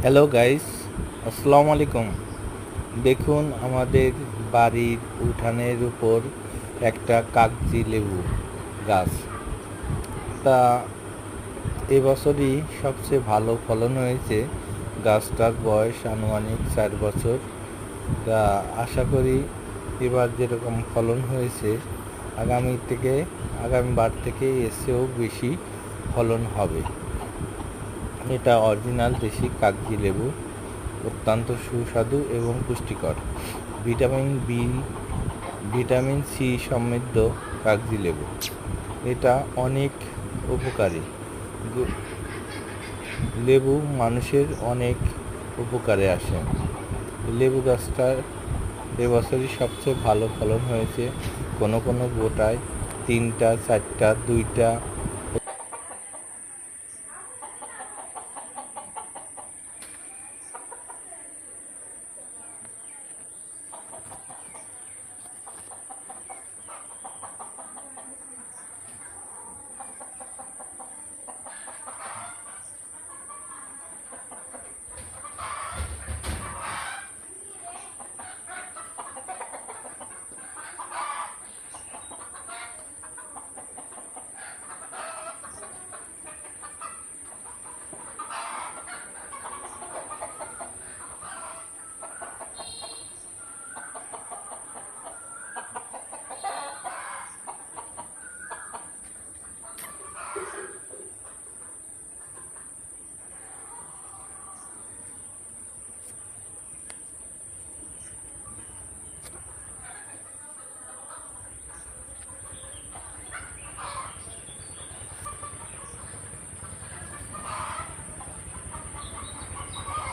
Hello guys, আসসালামু আলাইকুম। দেখুন আমাদের বাড়ির উঠানের উপর একটা কাগজি লেবু গাছ। তা এবছরই সবচেয়ে ভালো ফলন হয়েছে। গাছটার বয়স আনুমানিক 4 বছর। তা আশা করি এবার যেরকম ফলন হয়েছে আগামীবার থেকে এর চেয়েও বেশি ফলন হবে। এটা অরিজিনাল দেশি কাগজি লেবু, অত্যন্ত সুস্বাদু এবং পুষ্টিকর। ভিটামিন বি, ভিটামিন সি সমৃদ্ধ কাগজি লেবু। এটা অনেক উপকারী। লেবু মানুষের অনেক উপকারে আসে। লেবু গাছটার এবছরই সবচেয়ে ভালো ফলন হয়েছে। কোনো কোনো গোটায় 3টা 4টা 2টা